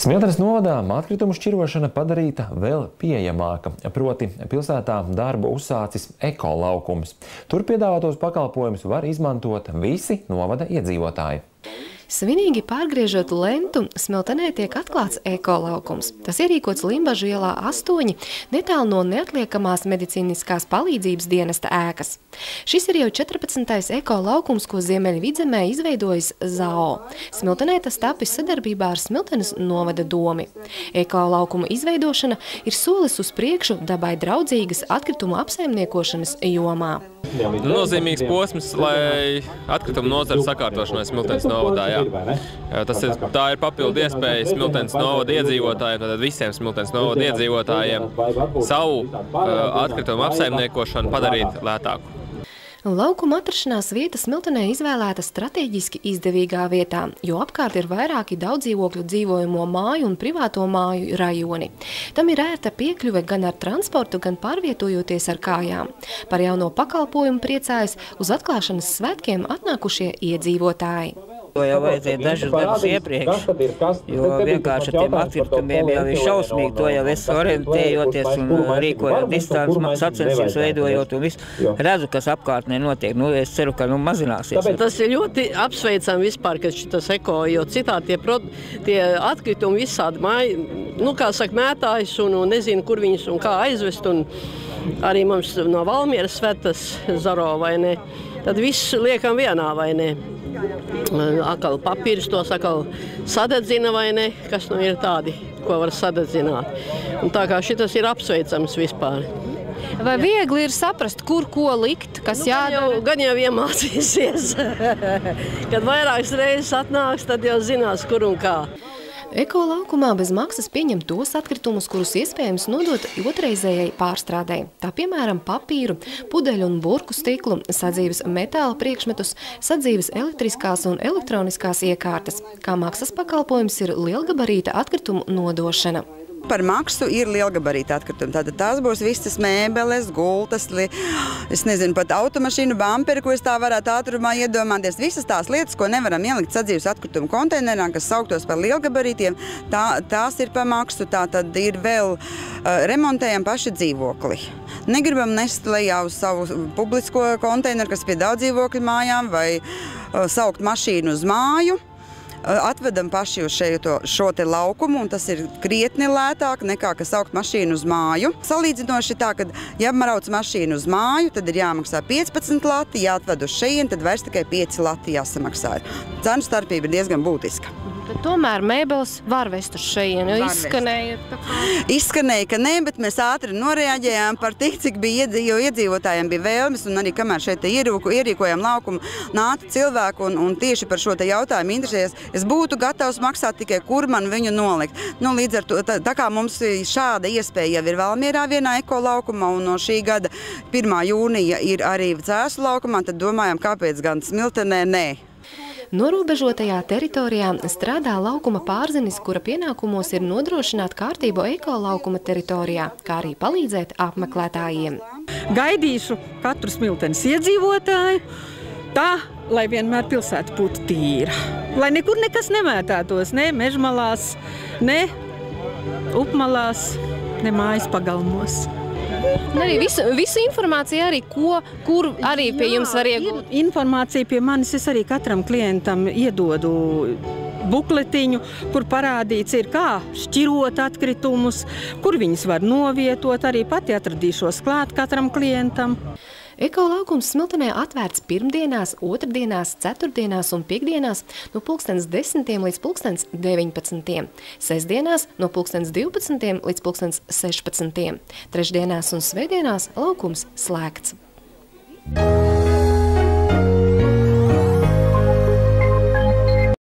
Smiltenes novadā atkritumu šķirošana padarīta vēl pieejamāka, proti pilsētā darbu uzsācis ekolaukums. Tur piedāvātos pakalpojumus var izmantot visi novada iedzīvotāji. Svinīgi pārgriežot lentu, Smiltenē tiek atklāts ekolaukums. Tas ierīkots Limbažu ielā 8, netālu no neatliekamās medicīniskās palīdzības dienesta ēkas. Šis ir jau 14. ekolaukums, ko Ziemeļvidzemē izveidojis ZAO. Smiltenē tas tapis sadarbībā ar Smiltenes novada domi. Ekolaukuma izveidošana ir solis uz priekšu dabai draudzīgas atkritumu apsaimniekošanas jomā. Nozīmīgs posms, lai atkritumu nozara sakārtošanai Smiltenes novadā. Tā ir papildu iespēja Smiltenes novada iedzīvotājiem, tātad visiem Smiltenes novada iedzīvotājiem savu atkritumu apsaimniekošanu padarīt lētāku. Laukuma atrašanās vieta Smiltenē izvēlēta strateģiski izdevīgā vietā, jo apkārt ir vairāki daudzdzīvokļu dzīvojamo māju un privāto māju rajoni. Tam ir ērta piekļuve gan ar transportu, gan pārvietojoties ar kājām. Par jauno pakalpojumu priecājas uz atklāšanas svētkiem atnākušie iedzīvotāji. To jau vajadzēja dažus gadus iepriekš, jo vienkārši ar tiem atkritumiem jau ir šausmīgi. To jau es orientējoties un rīkojot distances sacensības veidojot un visu. Redzu, kas apkārtnē notiek. Es ceru, ka mazināsies. Tas ir ļoti apsveicami vispār, ka šitas eko, jo citādi tie atkritumi visādi kā saka, mētājas un nezinu, kur viņus un kā aizvest. Un arī mums no Valmieras svetas Zaro, vai ne? Tad viss liekam vienā, vai ne? Akal papīrs tos akal sadedzina, vai ne? Kas nu ir tādi, ko var sadedzināt. Un tā kā šitas ir apsveicams vispār. Vai viegli ir saprast, kur ko likt, kas jādara? Gan jau iemācīsies. Kad vairākas reizes atnāks, tad jau zinās, kur un kā. Ekolaukumā bez maksas pieņem tos atkritumus, kurus iespējams nodot otrreizējai pārstrādei. Tā piemēram papīru, pudeļu un burku stiklu, sadzīves metāla priekšmetus, sadzīves elektriskās un elektroniskās iekārtas. Kā maksas pakalpojums ir lielgabarīta atkritumu nodošana. Par maksu ir lielgabarīta atkritumi. Tātad tās būs visas mēbeles, gultas, es nezinu, pat automašīnu bamperi, ko es tā varētu ātrumā iedomāties. Visas tās lietas, ko nevaram ielikt sadzīves atkritumu konteinerā, kas sauktos par lielgabarītiem, tās ir par maksu. Tātad ir vēl remontējam paši dzīvokli. Negribam nest lejā uz savu publisko konteineru, kas pie daudz dzīvokļu mājām, vai saukt mašīnu uz māju. Atvedam paši uz šo te laukumu, un tas ir krietni lētāk nekā, kas saukt mašīnu uz māju. Salīdzinoši tā, ka ja brauc mašīnu uz māju, tad ir jāmaksā 15 lati, jāatved uz šejienu, tad vairs tikai 5 lati jāsamaksā. Cenu starpība ir diezgan būtiska. Bet tomēr mēbeles var vest uz šejienu, jo izskanēja, ka nē, bet mēs ātri noreaģējām par tik, cik bija iedzīvotājiem bija vēlmes, un arī kamēr šeit ierīkojām laukumu, nāca cilvēku un tieši par šo te jautājumu interesējas. Es būtu gatavs maksāt tikai, kur man viņu nolikt. Līdz ar to, tā kā mums šāda iespēja jau ir Valmierā vienā ekolaukumā, un no šī gada 1. jūnija ir arī Cēsu laukumā, tad domājam, kāpēc gan Smiltenē nē. Norobežotajā teritorijā strādā laukuma pārzinis, kura pienākumos ir nodrošināt kārtību ekolaukuma teritorijā, kā arī palīdzēt apmeklētājiem. Gaidīšu katru Smiltenes iedzīvotāju tā, lai vienmēr pilsēta būtu tīra. Lai nekur nekas nemētātos, ne mežmalās, ne upmalās, ne mājas pagalmos. Arī visu informāciju arī, kur arī pie jums var iegūt? Informācija pie manis, es arī katram klientam iedodu bukletiņu, kur parādīts ir, kā šķirot atkritumus, kur viņus var novietot, arī pati atradīšos klāt katram klientam. Ekolaukums Smiltenē atvērts pirmdienās, otrdienās, ceturtdienās un piekdienās no 10:00 līdz 19:00, sestdienās no 12:00 līdz 16:00, trešdienās un svētdienās laukums slēgts.